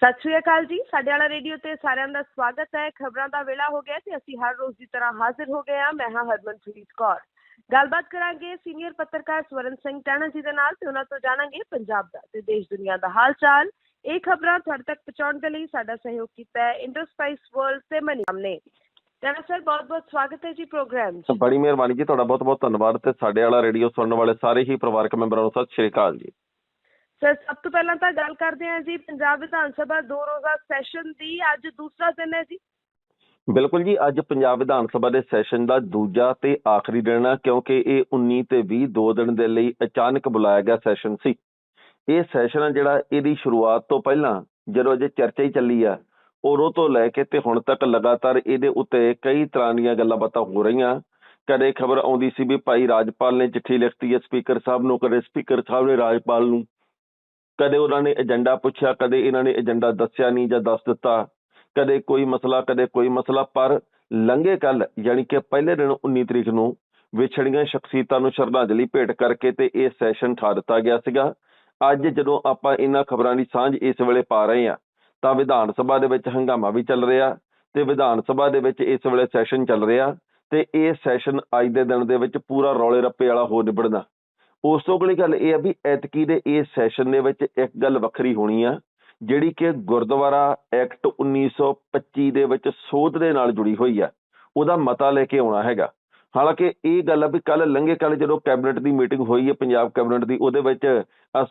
सत श्री अकाल जी। साडे वाला रेडियो ते सारिਆਂ ਦਾ स्वागत है। खबरों का वेला हो गया ते ਅਸੀਂ हर रोज की तरह हाजिर हो गए हैं। मैं हाँ हरमनप्रीत कौर। गलबात करांगे सीनियर पत्रकार स्वरण सिंह टैना जी दे नाल ते उन्हां तो जाणांगे पंजाब दा ते देश दुनिया दा हाल चाल। ਇਹ खबरां तुहाडे तक पहुंचाउण दे लई साडा सहयोग कीता है इंडो स्पाइस वर्ल्ड ते मनीराम ने। टैना सर बहुत बहुत स्वागत है जी प्रोग्राम। बड़ी मेहरबानी जी, तुहाडा बहुत बहुत धन्यवाद ते साडे वाला रेडियो सुनने वाले सारे ही परिवारक मैंबरां नूं सत श्री अकाल जी। सर सब तो पहला तो गल करते हैं जी पंजाब विधान सभा 2 रोज़ा सैशन की अज दूसरा दिन है जी। बिल्कुल जी, अज पंजाब विधान सभा के सैशन का दूजा ते आखिरी दिन है क्योंकि ये 19 ते 20 2 दिन के लिए अचानक बुलाया गया सैशन सी। ये सैशन है जिहड़ा इहदी शुरुआत तो पहला जो अजे चर्चा ही चली है उदों तो लैके ते हुण तक लगातार इहदे उत्ते कई तरह दीयां गल्लां बातां हो रही। कदे खबर आउंदी सी भी भाई राजपाल ने चिट्ठी लिखती है स्पीकर साहब नूं, कदे स्पीकर साहब ने राजपाल नूं, कदे उन्होंने एजेंडा पुछया, कदे इन्होंने एजेंडा दस्या नहीं जां दस दिता, कदे कोई मसला। पर लंघे कल यानी कि पहले दिन 19 तरीक नूं विछड़ियां शख्सियतां नूं श्रद्धांजलि भेट करके ते इह सैशन ठा दिता गया सीगा। अज जदों आपां इन्हां खबरां दी सांझ इस वेले पा रहे हैं तां विधान सभा दे विच हंगामा भी चल रहा ते विधान सभा दे विच इस वेले सैशन चल रहा ते इह सैशन अज दे दिन दे विच पूरा रौले रप्पे वाला हो निबड़ना। उस तो अगली गल यह है भी ऐतकी दे इस सैशन दे विच एक गल वखरी होनी आ जिहड़ी कि गुरद्वारा एक्ट 1925 दे विच सोध दे नाल जुड़ी हुई है, उहदा मता लेके आउणा हैगा। हालांकि ये गल है भी कल लंघे कल जो कैबिनेट की मीटिंग हुई है पंजाब कैबिनेट की, उहदे विच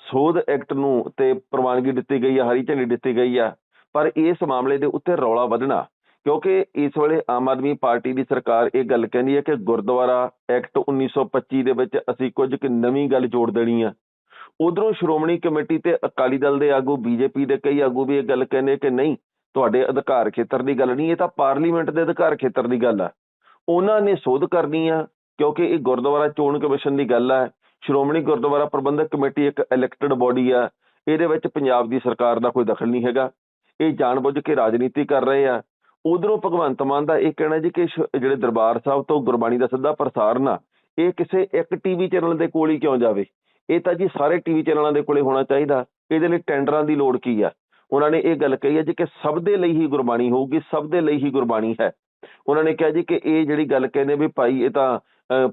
सोध एक्ट नूं ते प्रवानगी दित्ती गई है, हरी झंडी दित्ती गई है। पर इस मामले के उत्ते रौला वधना क्योंकि इस वेले आम आदमी पार्टी की सरकार ये गल कहती है कि गुरद्वारा एक्ट 1925 दे विच असीं कुछ नवीं गल जोड़ देनी है। उधरों श्रोमणी कमेटी ते अकाली दल के आगू, बीजेपी के कई आगू भी ये गल कहने कि नहीं तुहाडे अधिकार खेतर की गल नहीं, ये तो पार्लीमेंट के अधिकार खेतर की गल है, उन्होंने सोध करनी है क्योंकि ये गुरद्वारा चोण कमिशन की गल है। श्रोमणी गुरद्वारा प्रबंधक कमेटी एक इलैक्टेड बॉडी है, ये पंजाब की सरकार का कोई दखल नहीं है, ये जानबुझ के राजनीति कर रहे हैं। उधरों भगवंत मान का यह कहना जी कि जिहड़े दरबार साहब तो गुरबाणी का सीधा प्रसारण आ ये किसी एक टीवी चैनल के कोल ही क्यों जाए, ये तो जी सारे टीवी चैनलों के कोल होना चाहिए। ये टेंडर की लोड़ की है। उन्होंने ये गल कही है जी कि सब दे लई ही गुरबाणी होगी, सब दे लई ही गुरबाणी है। उन्होंने कहा जी कि ये जिहड़ी गल कहने भी भाई ये तो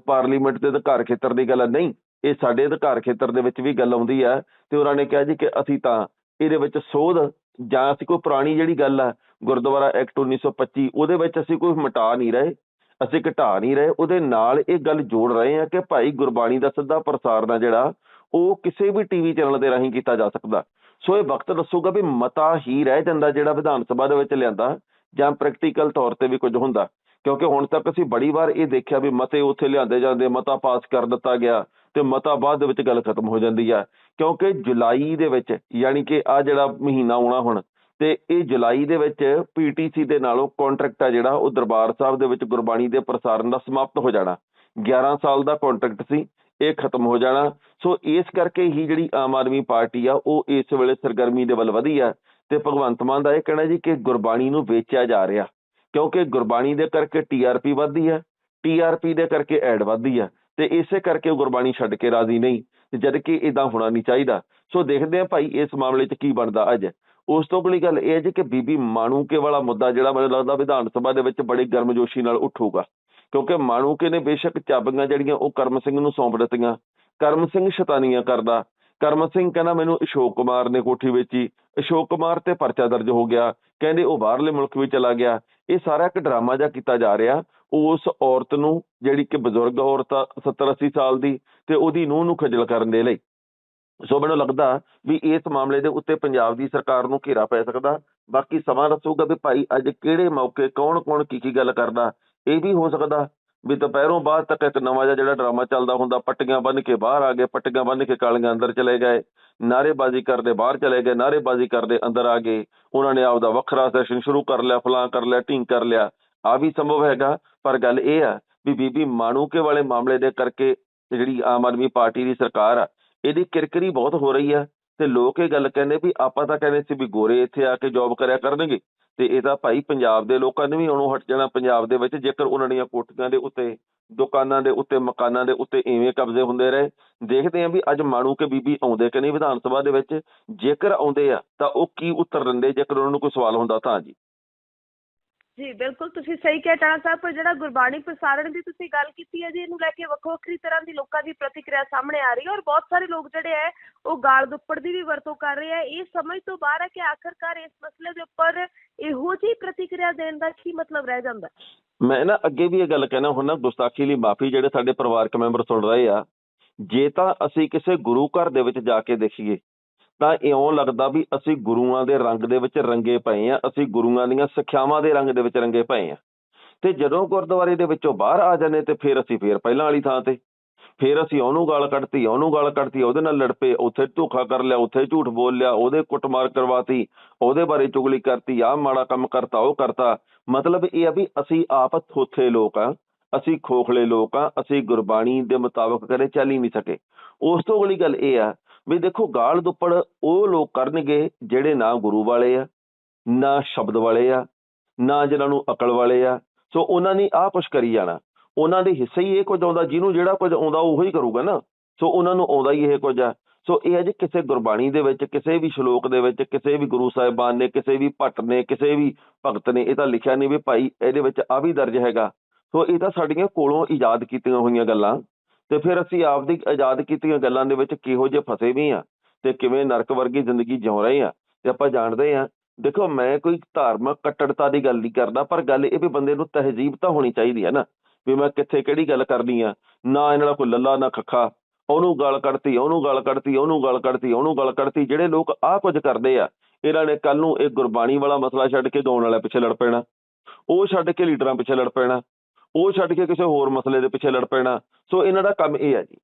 पार्लीमेंट के अधिकार खेतर की गल नहीं, ये साडे अधिकार खेतर दे विच भी गल आउंदी है। तो उन्होंने कहा जी कि असीं तां इहदे विच सोध जां असीं कोई पुरानी जिहड़ी गल है गुरद्वारा एक्ट 1925 उहदे विच असीं कोई मिटा नहीं रहे, असीं घटा नहीं रहे, उहदे नाल इह गल जोड़ रहे हैं कि भाई गुरबाणी का सीधा प्रसारण है जिहड़ा ਉਹ ਕਿਸੇ ਵੀ टीवी चैनल के राही किया जा सकता। सो ये वक्त दसूगा भी मता ही रह जाता जिहड़ा विधान सभा दे विच लिआंदा जां प्रैक्टिकल तौर पर भी कुछ हुंदा, क्योंकि हुण तक असीं बड़ी बार ये देखिया भी मते उत्थे लिआंदे जांदे, मता पास कर दिता गया ते मता बाद दे विच गल खत्म हो जाती है। क्योंकि जुलाई दे विच यानी कि आ जिहड़ा महीना आउणा हुण ते ये जुलाई दे विच PTC दे नालों कॉन्ट्रैक्ट आ जिहड़ा वो दरबार साहब दे विच गुरबाणी दे प्रसारण दा समाप्त हो जाना। 11 साल का कॉन्ट्रैक्ट सी, ये खत्म हो जाना। सो इस करके ही जिहड़ी आम आदमी पार्टी आ वो इस वेले सरगर्मी दे वल वधी है ते भगवंत मान दा यह कहना जी कि गुरबाणी नूं वेचिया जा रहा क्योंकि गुरबाणी दे करके TRP वधदी है, TRP दे करके ऐड वधदी है ते इसे करके गुरबाणी छड्ड के राजी नहीं, जबकि इदां होना नहीं चाहिए। सो देखते हैं भाई इस मामले च की बनता अज। उस तो अगली गल यह जी कि बीबी माणूके वाला मुद्दा जिहड़ा मैनूं लगदा विधान सभा दे विच बड़ी गर्मजोशी नाल उठूगा क्योंकि माणूके ने बेशक चाबियां जिहड़ियां वो करम सिंह नूं सौंप दित्तियां। करम सिंह शैतानियां करदा, करम सिंह कहना मैनूं अशोक कुमार ने कोठी वेची, अशोक कुमार ते परचा दर्ज हो गया, कहंदे वो बाहरले मुल्क भी चला गया। ये सारा एक ड्रामा जिहा कीता जा रहा उस औरत नूं जिहड़ी कि बजुर्ग औरत 70-80 साल की ते उहदी नूंह नूं खजल करन दे लई। सो मैनूं लगदा भी इस मामले के उत्ते पंजाब की सरकार नूं घेरा पै सकदा। बाकी समा दसूगा भी भाई अज किहड़े मौके कौन कौन की गल करदा, ये भी हो सकदा भी दोपहरों बाद तक एक नवां जिहा ड्रामा चलदा हुंदा, पट्टियां बन के बाहर आ गए, पट्टियां बन के कालियां अंदर चले गए, नारेबाजी करते बाहर चले गए, नारेबाजी करते अंदर आ गए, उन्होंने आपदा वखरा सैशन शुरू कर लिया, फलां कर लिया, ढींग कर लिया। आ भी संभव हैगा। पर गल यह है भी बीबी माणूके वाले मामले दे करके जिहड़ी आम आदमी पार्टी की सरकार आ इहदी किरकिरी बहुत हो रही है ਤੇ ਲੋਕ ਇਹ ਗੱਲ ਕਹਿੰਦੇ ਵੀ ਆਪਾਂ ਤਾਂ ਕਹਿੰਦੇ ਸੀ ਵੀ ਗੋਰੇ ਇੱਥੇ ਆ ਕੇ ਜੌਬ ਕਰਿਆ ਕਰਨਗੇ, ਤੇ ਇਹ ਤਾਂ ਭਾਈ ਪੰਜਾਬ ਦੇ ਲੋਕਾਂ ਨੇ ਵੀ ਉਹਨੂੰ ਹਟ ਜਾਣਾ ਪੰਜਾਬ ਦੇ ਵਿੱਚ, ਜੇਕਰ ਉਹਨਾਂ ਦੀਆਂ ਕੋਠੀਆਂ ਦੇ ਉੱਤੇ, ਦੁਕਾਨਾਂ ਦੇ ਉੱਤੇ, ਮਕਾਨਾਂ ਦੇ ਉੱਤੇ ਇਵੇਂ ਕਬਜ਼ੇ ਹੁੰਦੇ ਰਹੇ। ਦੇਖਦੇ ਆ ਵੀ ਅੱਜ ਮਾਣੂ ਕੇ ਬੀਬੀ ਆਉਂਦੇ ਕਿ ਨਹੀਂ ਵਿਧਾਨ ਸਭਾ ਦੇ ਵਿੱਚ, ਜੇਕਰ ਆਉਂਦੇ ਆ ਤਾਂ ਉਹ ਕੀ ਉੱਤਰ ਦਿੰਦੇ ਜੇਕਰ ਉਹਨਾਂ ਨੂੰ ਕੋਈ ਸਵਾਲ ਹੁੰਦਾ ਤਾਂ ਜੀ। ਜੀ ਬਿਲਕੁਲ, ਤੁਸੀਂ ਸਹੀ ਕਿਹਾ ਟਾਣਾ ਸਾਹਿਬ। ਪਰ ਜਿਹੜਾ ਗੁਰਬਾਣੀ ਪ੍ਰਸਾਰਣ ਦੀ ਤੁਸੀਂ ਗੱਲ ਕੀਤੀ ਹੈ ਜੀ, ਇਹਨੂੰ ਲੈ ਕੇ ਵੱਖੋ ਵੱਖਰੀ ਤਰ੍ਹਾਂ ਦੀ ਲੋਕਾਂ ਦੀ ਪ੍ਰਤੀਕਿਰਿਆ ਸਾਹਮਣੇ ਆ ਰਹੀ ਹੈ, ਔਰ ਬਹੁਤ ਸਾਰੇ ਲੋਕ ਜਿਹੜੇ ਹੈ ਉਹ ਗਾਲ ਦੁੱਪੜ ਦੀ ਵੀ ਵਰਤੋਂ ਕਰ ਰਹੇ ਹੈ। ਇਹ ਸਮਝ ਤੋਂ ਬਾਹਰ ਹੈ ਕਿ ਆਖਰਕਾਰ ਇਸ ਮਸਲੇ ਦੇ ਉੱਪਰ ਇਹੋ ਜਿਹੀ ਪ੍ਰਤੀਕਿਰਿਆ ਦੇਣ ਦਾ ਕੀ ਮਤਲਬ ਰਹਿ ਜਾਂਦਾ। ਮੈਂ ਨਾ ਅੱਗੇ ਵੀ ਇਹ ਗੱਲ ਕਹਿਣਾ ਹੁੰਦਾ, ਗੁਸਤਾਖੀ ਲਈ ਮਾਫੀ ਜਿਹੜੇ ਸਾਡੇ ਪਰਿਵਾਰਕ ਮੈਂਬਰ ਸੁਣ ਰਹੇ ਆ, ਜੇ ਤਾਂ ਅਸੀਂ ਕਿਸੇ ਗੁਰੂ ਘਰ ਦੇ ਵਿੱਚ ਜਾ ਕੇ ਦੇਖੀਏ ਤਾਂ ਇਉਂ ਲੱਗਦਾ ਵੀ ਅਸੀਂ ਗੁਰੂਆਂ ਦੇ ਰੰਗ ਦੇ ਵਿੱਚ ਰੰਗੇ ਪਏ ਆ, ਅਸੀਂ ਗੁਰੂਆਂ ਦੀਆਂ ਸਿੱਖਿਆਵਾਂ ਦੇ ਰੰਗ ਦੇ ਵਿੱਚ ਰੰਗੇ ਪਏ ਆ। ਤੇ ਜਦੋਂ ਗੁਰਦੁਆਰੇ ਦੇ ਵਿੱਚੋਂ ਬਾਹਰ ਆ ਜਾਂਦੇ ਤੇ ਫਿਰ ਅਸੀਂ ਫੇਰ ਪਹਿਲਾਂ ਵਾਲੀ ਥਾਂ ਤੇ, ਫਿਰ ਅਸੀਂ ਉਹਨੂੰ ਗਾਲ ਕੱਢਤੀ, ਉਹਨੂੰ ਗਾਲ ਕੱਢਤੀ, ਉਹਦੇ ਨਾਲ ਲੜ ਪਏ, ਉੱਥੇ ਧੋਖਾ ਕਰ ਲਿਆ, ਉੱਥੇ ਝੂਠ ਬੋਲ ਲਿਆ, ਉਹਦੇ ਕੁੱਟਮਾਰ ਕਰਵਾਤੀ, ਉਹਦੇ ਬਾਰੇ ਚੁਗਲੀ ਕਰਤੀ, ਆਹ ਮਾੜਾ ਕੰਮ ਕਰਤਾ, ਉਹ ਕਰਤਾ। ਮਤਲਬ ਇਹ ਆ ਵੀ ਅਸੀਂ ਆਪ ਥੋਥੇ ਲੋਕ ਆ, ਅਸੀਂ ਖੋਖਲੇ ਲੋਕ ਆ, ਅਸੀਂ ਗੁਰਬਾਣੀ ਦੇ ਮੁਤਾਬਕ ਕਦੇ ਚੱਲ ਹੀ ਨਹੀਂ ਸਕੇ। ਉਸ ਤੋਂ ਅਗਲੀ ਗੱਲ ਇਹ ਆ ਵੀ ਦੇਖੋ, ਗਾਲ ਦੁੱਪੜ ਉਹ ਲੋਕ ਕਰਨਗੇ ਜਿਹੜੇ ਨਾ ਗੁਰੂ ਵਾਲੇ ਆ, ਨਾ ਸ਼ਬਦ ਵਾਲੇ ਆ, ਨਾ ਜਿਹਨਾਂ ਨੂੰ ਅਕਲ ਵਾਲੇ ਆ। ਸੋ ਉਹਨਾਂ ਨੇ ਆਹ ਕੁਛ ਕਰੀ ਜਾਣਾ, ਉਹਨਾਂ ਦੇ ਹਿੱਸੇ ਹੀ ਇਹ ਕੁਝ ਆਉਂਦਾ, ਜਿਹਨੂੰ ਜਿਹੜਾ ਕੁਝ ਆਉਂਦਾ ਉਹੀ ਕਰੂਗਾ ਨਾ। ਸੋ ਉਹਨਾਂ ਨੂੰ ਆਉਂਦਾ ਹੀ ਇਹ ਕੁਝ ਆ। ਸੋ ਇਹ ਹੈ ਜੀ, ਕਿਸੇ ਗੁਰਬਾਣੀ ਦੇ ਵਿੱਚ, ਕਿਸੇ ਵੀ ਸ਼ਲੋਕ ਦੇ ਵਿੱਚ, ਕਿਸੇ ਵੀ ਗੁਰੂ ਸਾਹਿਬਾਨ ਨੇ, ਕਿਸੇ ਵੀ ਭੱਟ ਨੇ, ਕਿਸੇ ਵੀ ਭਗਤ ਨੇ ਇਹ ਤਾਂ ਲਿਖਿਆ ਨਹੀਂ ਵੀ ਭਾਈ ਇਹਦੇ ਵਿੱਚ ਆ ਵੀ ਦਰਜ ਹੈਗਾ। ਸੋ ਇਹ ਤਾਂ ਸਾਡੀਆਂ ਕੋਲੋਂ ਇਜਾਦ ਕੀਤੀਆਂ ਹੋਈਆਂ ਗੱਲਾਂ, ਤੇ ਫਿਰ ਅਸੀਂ ਆਪਦੀ ਆਜ਼ਾਦ ਕੀਤੀਆਂ ਗੱਲਾਂ ਦੇ ਵਿੱਚ ਕਿਹੋ ਜਿਹੇ ਫਸੇ ਵੀ ਆ ਤੇ ਕਿਵੇਂ ਨਰਕ ਵਰਗੀ ਜ਼ਿੰਦਗੀ ਜਿਉ ਰਹੇ ਆ, ਤੇ ਆਪਾਂ ਜਾਣਦੇ ਆ। ਦੇਖੋ, ਮੈਂ ਕੋਈ ਧਾਰਮਿਕ ਕੱਟੜਤਾ ਦੀ ਗੱਲ ਨਹੀਂ ਕਰਦਾ, ਪਰ ਗੱਲ ਇਹ ਵੀ ਬੰਦੇ ਨੂੰ ਤਹਿਜ਼ੀਬ ਤਾਂ ਹੋਣੀ ਚਾਹੀਦੀ ਹੈ ਨਾ, ਵੀ ਮੈਂ ਕਿੱਥੇ ਕਿਹੜੀ ਗੱਲ ਕਰਨੀ ਆ। ਨਾ ਇਹਨਾਂ ਦਾ ਕੋਈ ਲੱਲਾ ਨਾ ਖੱਖਾ, ਉਹਨੂੰ ਗਾਲ ਕੱਢਤੀ, ਉਹਨੂੰ ਗਾਲ ਕੱਢਤੀ, ਉਹਨੂੰ ਗਾਲ ਕੱਢਤੀ, ਉਹਨੂੰ ਗਾਲ ਕੱਢਤੀ। ਜਿਹੜੇ ਲੋਕ ਆਹ ਕੁਝ ਕਰਦੇ ਆ, ਇਹਨਾਂ ਨੇ ਕੱਲ ਨੂੰ ਇਹ ਗੁਰਬਾਣੀ ਵਾਲਾ ਮਸਲਾ ਛੱਡ ਕੇ ਗਾਉਣ ਵਾਲਿਆਂ ਪਿੱਛੇ ਲੜ ਪੈਣਾ, ਉਹ ਛੱਡ ਕੇ ਲੀਡਰਾਂ ਪਿੱਛੇ ਲੜ ਪੈਣਾ, ਉਹ ਛੱਡ ਕੇ ਕਿਸੇ ਹੋਰ ਮਸਲੇ ਦੇ ਪਿੱਛੇ ਲੜ ਪੈਣਾ। ਸੋ ਇਹਨਾਂ ਦਾ ਕੰਮ ਇਹ ਹੈ ਜੀ।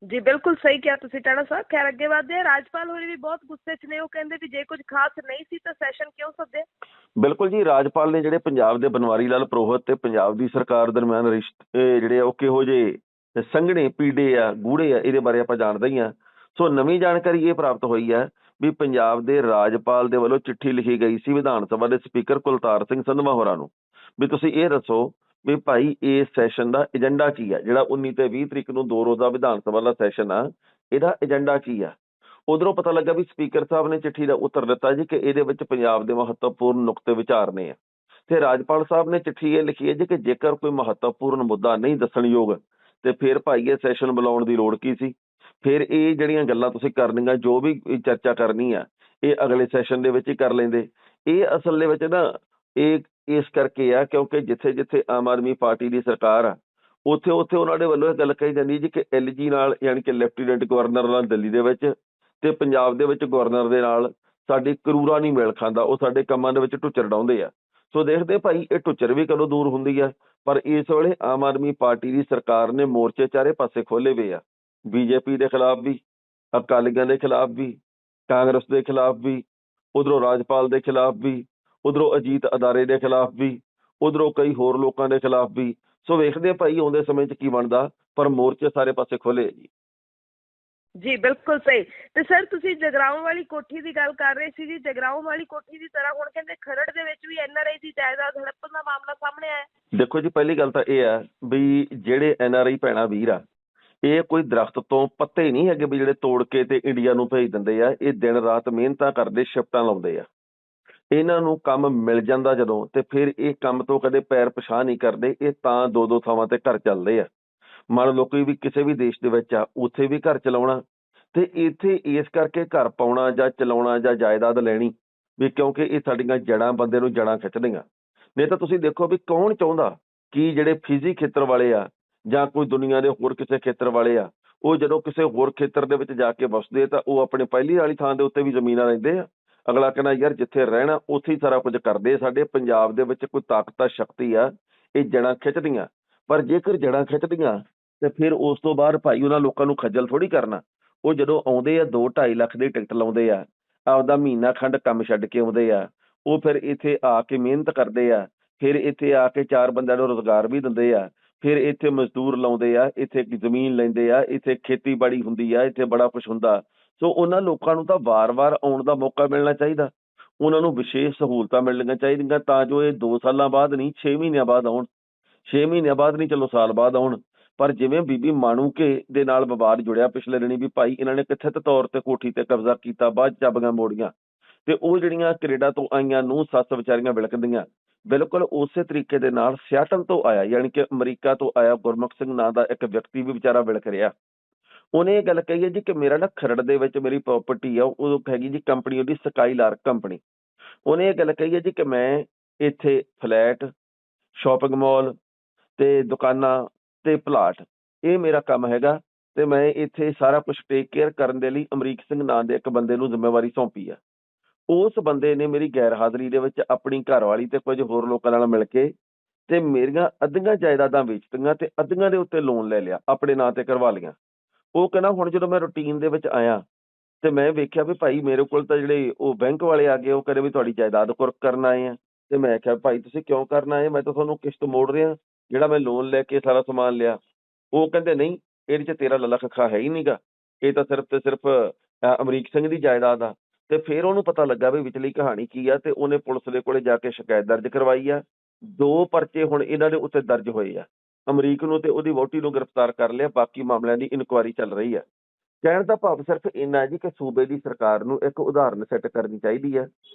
ਜੀ ਬਿਲਕੁਲ ਸਹੀ ਕਿਹਾ ਤੁਸੀਂ ਟਾਣਾ ਸਾਹਿਬ। ਖੈਰ ਅੱਗੇ ਵਧਦੇ ਆ। ਰਾਜਪਾਲ ਹੋਰੀ ਵੀ ਬਹੁਤ ਗੁੱਸੇ 'ਚ ਨੇ, ਉਹ ਕਹਿੰਦੇ ਵੀ ਜੇ ਕੁਝ ਖਾਸ ਨਹੀਂ ਸੀ ਤਾਂ ਸੈਸ਼ਨ ਕਿਉਂ ਸੱਦਿਆ। ਬਿਲਕੁਲ ਜੀ, ਰਾਜਪਾਲ ਨੇ ਜਿਹੜੇ ਪੰਜਾਬ ਦੇ ਬਨਵਾਰੀ ਲਾਲ ਪੁਰੋਹਿਤ ਤੇ ਪੰਜਾਬ ਦੀ ਸਰਕਾਰ ਦਰਮਿਆਨ ਰਿਸ਼ਤੇ ਜਿਹੜੇ ਆ ਉਹ ਕਿਹੋ ਜਿਹੇ ਸੰਘਣੇ ਪੀੜੇ ਆ, ਗੂੜੇ ਆ, ਇਹਦੇ ਬਾਰੇ ਆਪਾਂ ਜਾਣਦੇ ਹੀ ਆ। ਸੋ ਨਵੀਂ ਜਾਣਕਾਰੀ ਇਹ ਪ੍ਰਾਪਤ ਹੋਈ ਹੈ ਵੀ ਪੰਜਾਬ ਦੇ ਰਾਜਪਾਲ ਦੇ ਵੱਲੋਂ ਚਿੱਠੀ ਲਿਖੀ ਗਈ ਸੀ ਵਿਧਾਨ ਸਭਾ ਦੇ ਸਪੀਕਰ ਕੁਲਤਾਰ ਸਿੰਘ ਸੰਧਵਾ ਹੋਰਾਂ ਨੂੰ, ਵੀ ਤੁਸੀਂ ਇਹ ਦੱਸੋ ਵੀ ਭਾਈ ਇਸ ਸੈਸ਼ਨ ਦਾ ਏਜੰਡਾ ਕੀ ਆ, ਜਿਹੜਾ 19 ਤੇ 20 ਤਰੀਕ ਨੂੰ 2 ਰੋਜ਼ਾ ਵਿਧਾਨ ਸਭਾ ਦਾ ਸੈਸ਼ਨ ਆ, ਇਹਦਾ ਏਜੰਡਾ ਕੀ ਆ। ਉਧਰੋਂ ਪਤਾ ਲੱਗਾ ਵੀ ਸਪੀਕਰ ਸਾਹਿਬ ਨੇ ਚਿੱਠੀ ਦਾ ਉੱਤਰ ਦਿੱਤਾ ਜੀ ਕਿ ਇਹਦੇ ਵਿੱਚ ਪੰਜਾਬ ਦੇ ਮਹੱਤਵਪੂਰਨ ਨੁਕਤੇ ਵਿਚਾਰਨੇ ਆ, ਤੇ ਰਾਜਪਾਲ ਸਾਹਿਬ ਨੇ ਚਿੱਠੀ ਇਹ ਲਿਖੀ ਹੈ ਜੀ ਕਿ ਜੇਕਰ ਕੋਈ ਮਹੱਤਵਪੂਰਨ ਮੁੱਦਾ ਨਹੀਂ ਦੱਸਣਯੋਗ ਤੇ ਫਿਰ ਭਾਈ ਇਹ ਸੈਸ਼ਨ ਬੁਲਾਉਣ ਦੀ ਲੋੜ ਕੀ ਸੀ। ਫਿਰ ਇਹ ਜਿਹੜੀਆਂ ਗੱਲਾਂ ਤੁਸੀਂ ਕਰਨੀਆਂ, ਜੋ ਵੀ ਚਰਚਾ ਕਰਨੀ ਆ, ਇਹ ਅਗਲੇ ਸੈਸ਼ਨ ਦੇ ਵਿੱਚ ਹੀ ਕਰ ਲੈਂਦੇ। ਇਹ ਅਸਲ ਦੇ ਵਿੱਚ ਨਾ ਇਹ ਇਸ ਕਰਕੇ ਆ ਕਿਉਂਕਿ ਜਿੱਥੇ ਜਿੱਥੇ ਆਮ ਆਦਮੀ ਪਾਰਟੀ ਦੀ ਸਰਕਾਰ ਆ, ਉੱਥੇ ਉੱਥੇ ਉਹਨਾਂ ਦੇ ਵੱਲੋਂ ਇਹ ਗੱਲ ਕਹੀ ਜਾਂਦੀ ਜੀ ਕਿ LG ਨਾਲ, ਯਾਨੀ ਕਿ ਲੈਫਟੀਨੈਂਟ ਗਵਰਨਰ ਨਾਲ ਦਿੱਲੀ ਦੇ ਵਿੱਚ, ਤੇ ਪੰਜਾਬ ਦੇ ਵਿੱਚ ਗਵਰਨਰ ਦੇ ਨਾਲ ਸਾਡੀ ਕਰੂਰਾ ਨਹੀਂ ਮੇਲ ਖਾਂਦਾ, ਉਹ ਸਾਡੇ ਕੰਮਾਂ ਦੇ ਵਿੱਚ ਢੁੱਚਰ ਡਾਉਂਦੇ ਆ। ਸੋ ਦੇਖਦੇ ਭਾਈ ਇਹ ਢੁੱਚਰ ਵੀ ਕਦੋਂ ਦੂਰ ਹੁੰਦੀ ਆ। ਪਰ ਇਸ ਵੇਲੇ ਆਮ ਆਦਮੀ ਪਾਰਟੀ ਦੀ ਸਰਕਾਰ ਨੇ ਮੋਰਚੇ ਚਾਰੇ ਪਾਸੇ ਖੋਲੇ ਹੋਏ ਆ, BJP ਦੇ ਖਿਲਾਫ ਵੀ, ਅਕਾਲੀਆਂ ਦੇ ਖਿਲਾਫ ਵੀ, ਕਾਂਗਰਸ ਦੇ ਖਿਲਾਫ ਵੀ, ਉਧਰੋਂ ਰਾਜਪਾਲ ਦੇ ਖਿਲਾਫ ਵੀ, ਉਧਰੋਂ ਅਜੀਤ ਅਦਾਰੇ ਦੇ ਖਿਲਾਫ ਵੀ, ਉਧਰੋਂ ਕਈ ਹੋਰ ਲੋਕਾਂ ਦੇ ਖਿਲਾਫ ਵੀ। ਸੋ ਵੇਖਦੇ ਭਾਈ ਆਉਂਦੇ ਸਮੇਂ 'ਚ ਕੀ ਬਣਦਾ, ਪਰ ਮੋਰਚੇ ਸਾਰੇ ਪਾਸੇ ਖੋਲੇ ਜੀ। ਜੀ ਬਿਲਕੁਲ ਸਹੀ। ਤੇ ਸਰ ਤੁਸੀਂ ਜਗਰਾਉਂ ਵਾਲੀ ਕੋਠੀ ਦੀ ਗੱਲ ਕਰ ਰਹੇ ਸੀ ਜੀ, ਜਗਰਾਉਂ ਵਾਲੀ ਕੋਠੀ ਦੀ ਤਰ੍ਹਾਂ ਹੁਣ ਕਹਿੰਦੇ ਖਰੜ ਦੇ ਵਿੱਚ ਵੀ NRI ਦੀ ਜਾਇਦਾਦ ਹੜੱਪਣ ਦਾ ਮਾਮਲਾ ਸਾਹਮਣੇ ਆਇਆ। ਦੇਖੋ ਜੀ, ਪਹਿਲੀ ਗੱਲ ਤਾਂ ਇਹ ਆ ਵੀ ਜਿਹੜੇ NRI ਭੈਣਾਂ ਵੀਰ ਆ, ਇਹ ਕੋਈ ਦਰਖਤ ਤੋਂ ਪੱਤੇ ਨਹੀਂ ਹੈਗੇ ਵੀ ਜਿਹੜੇ ਤੋੜ ਕੇ ਤੇ ਇੰਡੀਆ ਨੂੰ ਭੇਜ ਦਿੰਦੇ ਆ। ਇਹ ਦਿਨ ਰਾਤ ਮਿਹਨਤਾਂ ਕਰਦੇ, ਸ਼ਿਫਟਾਂ ਲਾਉਂਦੇ ਆ। ਇਹਨਾਂ ਨੂੰ ਕੰਮ ਮਿਲ ਜਾਂਦਾ ਜਦੋਂ, ਤੇ ਫਿਰ ਇਹ ਕੰਮ ਤੋਂ ਕਦੇ ਪੈਰ ਪਛਾਣ ਨਹੀਂ ਕਰਦੇ। ਇਹ ਤਾਂ ਦੋ ਦੋ ਥਾਵਾਂ ਤੇ ਘਰ ਚੱਲਦੇ ਆ। ਮੰਨ ਲਓ ਕੋਈ ਵੀ ਕਿਸੇ ਵੀ ਦੇਸ਼ ਦੇ ਵਿੱਚ ਆ, ਉੱਥੇ ਵੀ ਘਰ ਚਲਾਉਣਾ, ਤੇ ਇੱਥੇ ਇਸ ਕਰਕੇ ਘਰ ਪਾਉਣਾ ਜਾਂ ਚਲਾਉਣਾ ਜਾਂ ਜਾਇਦਾਦ ਲੈਣੀ ਵੀ ਕਿਉਂਕਿ ਇਹ ਸਾਡੀਆਂ ਜੜ੍ਹਾਂ, ਬੰਦੇ ਨੂੰ ਜੜ੍ਹਾਂ ਖਿੱਚਦੀਆਂ। ਨਹੀਂ ਤਾਂ ਤੁਸੀਂ ਦੇਖੋ ਵੀ ਕੌਣ ਚਾਹੁੰਦਾ ਕਿ ਜਿਹੜੇ ਫਿਜ਼ੀ ਖੇਤਰ ਵਾਲੇ ਆ ਜਾਂ ਕੋਈ ਦੁਨੀਆ ਦੇ ਹੋਰ ਕਿਸੇ ਖੇਤਰ ਵਾਲੇ ਆ, ਉਹ ਜਦੋਂ ਕਿਸੇ ਹੋਰ ਖੇਤਰ ਦੇ ਵਿੱਚ ਜਾ ਕੇ ਵਸਦੇ ਤਾਂ ਉਹ ਆਪਣੇ ਪਹਿਲੀ ਵਾਲੀ ਥਾਂ ਦੇ ਉੱਤੇ ਵੀ ਜ਼ਮੀਨਾਂ ਲੈਂਦੇ ਆ। ਅਗਲਾ ਕਹਿੰਦਾ ਯਾਰ ਜਿੱਥੇ ਰਹਿਣਾ ਉੱਥੇ ਹੀ ਸਾਰਾ ਕੁਝ ਕਰਦੇ। ਸਾਡੇ ਪੰਜਾਬ ਦੇ ਵਿੱਚ ਕੋਈ ਤਾਕਤ ਆ, ਸ਼ਕਤੀ ਆ, ਇਹ ਜੜ੍ਹਾਂ ਖਿੱਚਦੀਆਂ। ਪਰ ਜੇਕਰ ਜੜ੍ਹਾਂ ਖਿੱਚਦੀਆਂ ਤੇ ਫਿਰ ਉਸ ਤੋਂ ਬਾਅਦ ਭਾਈ ਉਹਨਾਂ ਲੋਕਾਂ ਨੂੰ ਖੱਜਲ ਥੋੜ੍ਹੀ ਕਰਨਾ। ਉਹ ਜਦੋਂ ਆਉਂਦੇ ਆ 2-2.5 ਲੱਖ ਦੀ ਟਿਕਟ ਲਾਉਂਦੇ ਆ, ਆਪਦਾ ਮਹੀਨਾ ਖੰਡ ਕੰਮ ਛੱਡ ਕੇ ਆਉਂਦੇ ਆ, ਉਹ ਫਿਰ ਇੱਥੇ ਆ ਕੇ ਮਿਹਨਤ ਕਰਦੇ ਆ, ਫਿਰ ਇੱਥੇ ਆ ਕੇ 4 ਬੰਦਿਆਂ ਨੂੰ ਰੁਜ਼ਗਾਰ ਵੀ ਦਿੰਦੇ ਆ, ਫਿਰ ਇੱਥੇ ਮਜ਼ਦੂਰ ਲਾਉਂਦੇ ਆ, ਇੱਥੇ ਜ਼ਮੀਨ ਲੈਂਦੇ ਆ, ਇੱਥੇ ਖੇਤੀਬਾੜੀ ਹੁੰਦੀ ਆ, ਇੱਥੇ ਬੜਾ ਕੁਛ ਹੁੰਦਾ। ਸੋ ਉਹਨਾਂ ਲੋਕਾਂ ਨੂੰ ਤਾਂ ਵਾਰ-ਵਾਰ ਆਉਣ ਦਾ ਮੌਕਾ ਮਿਲਣਾ ਚਾਹੀਦਾ। ਉਹਨਾਂ ਨੂੰ ਵਿਸ਼ੇਸ਼ ਸਹੂਲਤਾਂ ਮਿਲਣੀਆਂ ਚਾਹੀਦੀਆਂ ਤਾਂ ਜੋ ਇਹ 2 ਸਾਲਾਂ ਬਾਅਦ ਨਹੀਂ 6 ਮਹੀਨਿਆਂ ਬਾਅਦ ਆਉਣ। 6 ਮਹੀਨਿਆਂ ਬਾਅਦ ਨਹੀਂ, ਚਲੋ ਸਾਲ ਬਾਅਦ ਆਉਣ। ਪਰ ਜਿਵੇਂ ਬੀਬੀ ਮਾਣੂਕੇ ਦੇ ਨਾਲ ਵਿਵਾਦ ਜੁੜਿਆ ਪਿਛਲੇ ਦਿਨੀ ਵੀ ਭਾਈ ਇਹਨਾਂ ਨੇ ਕਥਿਤ ਤੌਰ ਤੇ ਕੋਠੀ ਤੇ ਕਬਜ਼ਾ ਕੀਤਾ, ਬਾਅਦ 'ਚ ਚਾਬੀਆਂ ਮੋੜੀਆਂ ਤੇ ਉਹ ਜਿਹੜੀਆਂ ਕੈਨੇਡਾ ਤੋਂ ਆਈਆਂ ਨੂੰਹ ਸੱਸ ਵਿਚਾਰੀਆਂ ਵਿਲਕਦੀਆਂ। ਬਿਲਕੁਲ ਉਸੇ ਤਰੀਕੇ ਦੇ ਨਾਲ ਸਿਆਟਲ ਤੋਂ ਆਇਆ, ਯਾਨੀ ਕਿ ਅਮਰੀਕਾ ਤੋਂ ਆਇਆ ਗੁਰਮੁਖ ਸਿੰਘ ਨਾਂ ਦਾ ਇੱਕ ਵਿਅਕਤੀ ਵੀ ਵਿਚਾਰਾ ਵਿਲਕ ਰਿਹਾ। ਉਹਨੇ ਇਹ ਗੱਲ ਕਹੀ ਹੈ ਜੀ ਕਿ ਮੇਰਾ ਨਾ ਖਰੜ ਦੇ ਵਿੱਚ ਮੇਰੀ ਪ੍ਰਾਪਰਟੀ ਆ, ਉਹ ਹੈਗੀ ਜੀ ਕੰਪਨੀ ਉਹਦੀ ਸਕਾਈਲਾਰਕ ਕੰਪਨੀ। ਉਹਨੇ ਇਹ ਗੱਲ ਕਹੀ ਹੈ ਜੀ ਕਿ ਮੈਂ ਇੱਥੇ ਫਲੈਟ, ਸ਼ਾਪਿੰਗ ਮਾਲ ਤੇ ਦੁਕਾਨਾਂ ਤੇ ਪਲਾਟ, ਇਹ ਮੇਰਾ ਕੰਮ ਹੈਗਾ ਤੇ ਮੈਂ ਇੱਥੇ ਸਾਰਾ ਕੁਝ ਟੇਕ ਕੇਅਰ ਕਰਨ ਦੇ ਲਈ ਅਮਰੀਕ ਸਿੰਘ ਨਾਂ ਦੇ ਇੱਕ ਬੰਦੇ ਨੂੰ ਜ਼ਿੰਮੇਵਾਰੀ ਸੌਂਪੀ ਆ। ਉਸ ਬੰਦੇ ਨੇ ਮੇਰੀ ਗੈਰ ਹਾਜ਼ਰੀ ਦੇ ਵਿੱਚ ਆਪਣੀ ਘਰਵਾਲੀ ਤੇ ਕੁਝ ਹੋਰ ਲੋਕਾਂ ਨਾਲ ਮਿਲ ਕੇ ਤੇ ਮੇਰੀਆਂ ਅੱਧੀਆਂ ਜਾਇਦਾਦਾਂ ਵੇਚਤੀਆਂ ਤੇ ਅੱਧੀਆਂ ਦੇ ਉੱਤੇ ਲੋਨ ਲੈ ਲਿਆ, ਆਪਣੇ ਨਾਂ ਤੇ ਕਰਵਾ ਲਈਆਂ। ਉਹ ਕਹਿੰਦਾ ਹੁਣ ਜਦੋਂ ਮੈਂ ਰੂਟੀਨ ਦੇ ਵਿੱਚ ਆਇਆ ਤੇ ਮੈਂ ਵੇਖਿਆ ਵੀ ਭਾਈ ਮੇਰੇ ਕੋਲ ਤਾਂ ਜਿਹੜੇ ਉਹ ਬੈਂਕ ਵਾਲੇ ਆ ਗਏ, ਉਹ ਕਹਿੰਦੇ ਵੀ ਤੁਹਾਡੀ ਜਾਇਦਾਦ ਕੁਰਕ ਕਰਨ ਆਏ ਆ। ਤੇ ਮੈਂ ਕਿਹਾ ਭਾਈ ਤੁਸੀਂ ਕਿਉਂ ਕਰਨ ਆਏ, ਮੈਂ ਤਾਂ ਤੁਹਾਨੂੰ ਕਿਸ਼ਤ ਮੋੜ ਰਿਹਾ ਜਿਹੜਾ ਮੈਂ ਲੋਨ ਲੈ ਕੇ ਸਾਰਾ ਸਮਾਨ ਲਿਆ। ਉਹ ਕਹਿੰਦੇ ਨਹੀਂ, ਇਹਦੇ 'ਚ ਤੇਰਾ ਲੱਲਾ ਖੱਖਾ ਹੈ ਹੀ ਨਹੀਂਗਾ, ਇਹ ਤਾਂ ਸਿਰਫ ਤੇ ਸਿਰਫ ਅਮਰੀਕ ਸਿੰਘ ਦੀ ਜਾਇਦਾਦ ਆ। ਤੇ ਫਿਰ ਉਹਨੂੰ ਪਤਾ ਲੱਗਾ ਵੀ ਵਿਚਲੀ ਕਹਾਣੀ ਕੀ ਆ ਤੇ ਉਹਨੇ ਪੁਲਿਸ ਦੇ ਕੋਲੇ ਜਾ ਕੇ ਸ਼ਿਕਾਇਤ ਦਰਜ ਕਰਵਾਈ ਆ। 2 ਪਰਚੇ ਹੁਣ ਇਹਨਾਂ ਦੇ ਉੱਤੇ ਦਰਜ ਹੋਏ ਆ। ਅਮਰੀਕ ਨੂੰ ਤੇ ਉਹਦੀ ਵਹੁਟੀ ਨੂੰ ਗ੍ਰਿਫਤਾਰ ਕਰ ਲਿਆ, ਬਾਕੀ ਮਾਮਲਿਆਂ ਦੀ ਇਨਕੁਆਇਰੀ ਚੱਲ ਰਹੀ ਆ। ਕਹਿਣ ਦਾ ਭਾਵ ਸਿਰਫ ਇੰਨਾ ਹੈ ਜੀ ਕਿ ਸੂਬੇ ਦੀ ਸਰਕਾਰ ਨੂੰ ਇੱਕ ਉਦਾਹਰਨ ਸੈੱਟ ਕਰਨੀ ਚਾਹੀਦੀ ਹੈ